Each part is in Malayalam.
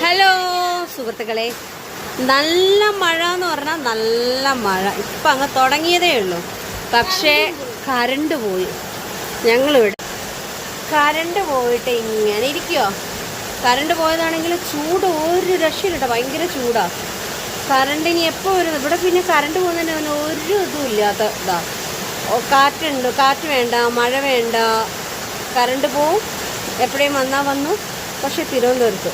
ഹലോ സുഹൃത്തുക്കളെ, നല്ല മഴ എന്ന് പറഞ്ഞാൽ നല്ല മഴ. ഇപ്പം അങ്ങ് തുടങ്ങിയതേ ഉള്ളൂ. പക്ഷേ കരണ്ട് പോയി. ഞങ്ങളിവിടെ കരണ്ട് പോയിട്ട് ഇങ്ങനെ ഇരിക്കുമോ. കരണ്ട് പോയതാണെങ്കിൽ ചൂട് ഒരു രക്ഷയില്ല, ഭയങ്കര ചൂടാണ്. കരണ്ട് ഇനി എപ്പോൾ വരുന്നത്? ഇവിടെ പിന്നെ കരണ്ട് പോകുന്നതിന് ഒരു ഇതും ഇല്ലാത്ത ഇതാ. കാറ്റുണ്ട്, കാറ്റ് വേണ്ട, മഴ വേണ്ട, കരണ്ട് പോവും. എപ്പോഴേയും വന്നാൽ വന്നു. പക്ഷെ തിരുവനന്തപുരത്ത്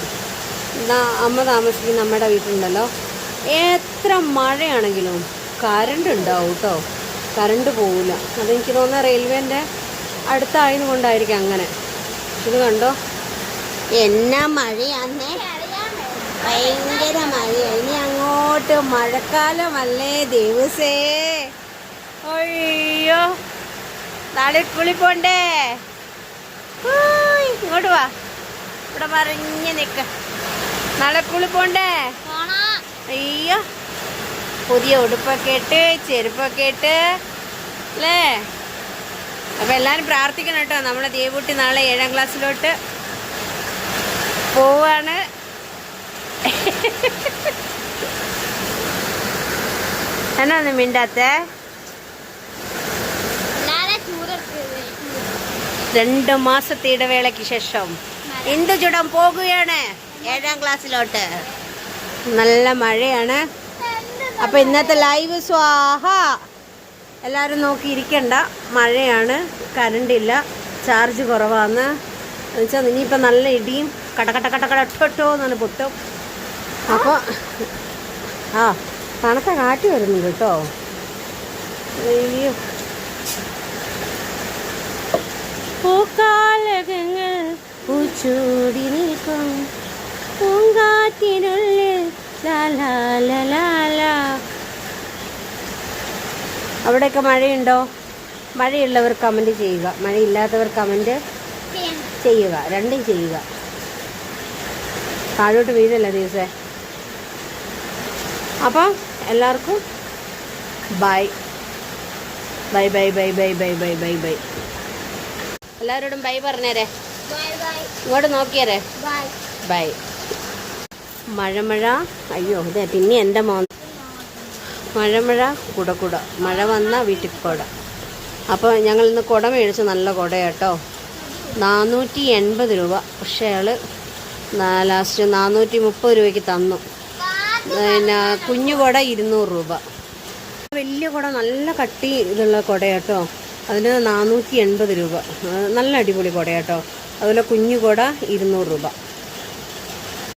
അമ്മ താമസിക്കുന്ന നമ്മുടെ വീട്ടിലുണ്ടല്ലോ, എത്ര മഴയാണെങ്കിലും കരണ്ട് ഉണ്ടാവും കേട്ടോ. കരണ്ട് പോവില്ല. അതെനിക്ക് തോന്നുന്നത് റെയിൽവേൻ്റെ അടുത്തായത് കൊണ്ടായിരിക്കും അങ്ങനെ. ഇത് കണ്ടോ, എന്നാ മഴയാന്നേ, ഭയങ്കര മഴയാണ്. ഇനി അങ്ങോട്ട് മഴക്കാലമല്ലേ ദിവസേ. അയ്യോ, നാളെ കുളി പോണ്ടേ. ഇങ്ങോട്ട് വാ, ഇവിടെ മറിഞ്ഞ് നിൽക്ക. നാളെ കുളി പോണ്ടേ. അയ്യോ, പുതിയ ഉടുപ്പൊക്കെ ഇട്ട് ചെരുപ്പൊക്കെ ഇട്ട് അല്ലേ. അപ്പം എല്ലാവരും പ്രാർത്ഥിക്കണം കേട്ടോ. നമ്മളെ ദേവൂട്ടി നാളെ 7ാം ക്ലാസ്സിലോട്ട് പോവാണ്. എന്നാ ഒന്നും മിണ്ടാത്തേ? 2 മാസത്തെ ഇടവേളയ്ക്ക് ശേഷം ഇന്ദുചുടം പോകുകയാണ് 7ാം ക്ലാസ്സിലോട്ട്. നല്ല മഴയാണ്. അപ്പം ഇന്നത്തെ ലൈവ് സ്വാഹ. എല്ലാവരും നോക്കിയിരിക്കണ്ട, മഴയാണ്, കരണ്ടില്ല, ചാർജ് കുറവാന്ന് എന്നുവെച്ചാൽ ഇനിയിപ്പോൾ നല്ല ഇടിയും കടകട്ടോ എന്നാണ് പൊട്ടും. അപ്പോൾ തണുത്ത കാറ്റ് വരുന്നുണ്ട് കേട്ടോ. അയ്യോ, പൂക്കാലകങ്ങൾ പൂച്ചൂടി നിൽക്കും പൂങ്കാറ്റിനുള്ളിൽ ലാലാലാല. അവിടെയൊക്കെ മഴയുണ്ടോ? മഴയുള്ളവർ കമൻറ്റ് ചെയ്യുക, മഴയില്ലാത്തവർ കമൻറ്റ് ചെയ്യുക, രണ്ടും ചെയ്യുക. താഴോട്ട് വീഴല്ല ദിവസേ. അപ്പം എല്ലാവർക്കും bye bye bye bye bye bye bye bye bye. എല്ലാവരോടും ബൈ പറഞ്ഞേരെ. ഇങ്ങോട്ട് നോക്കിയേരെ. ബൈ. മഴ. അയ്യോ, ഇതേ പിന്നെ എൻ്റെ മോൻ. മഴ കുട. മഴ വന്ന വീട്ടിൽ കുട. അപ്പോൾ ഞങ്ങൾ ഇന്ന് കുട മേടിച്ചു. നല്ല കുടയാട്ടോ, 480 രൂപ. പക്ഷേ അയാൾ ലാസ്റ്റ് 430 രൂപയ്ക്ക് തന്നു. പിന്നെ കുഞ്ഞു കുട 200 രൂപ. വലിയ കുട നല്ല കട്ടി ഇതുള്ള കുടയാട്ടോ, അതിന് 480 രൂപ. നല്ല അടിപൊളി കുടയാട്ടോ. അതുപോലെ കുഞ്ഞു കുട 200 രൂപ.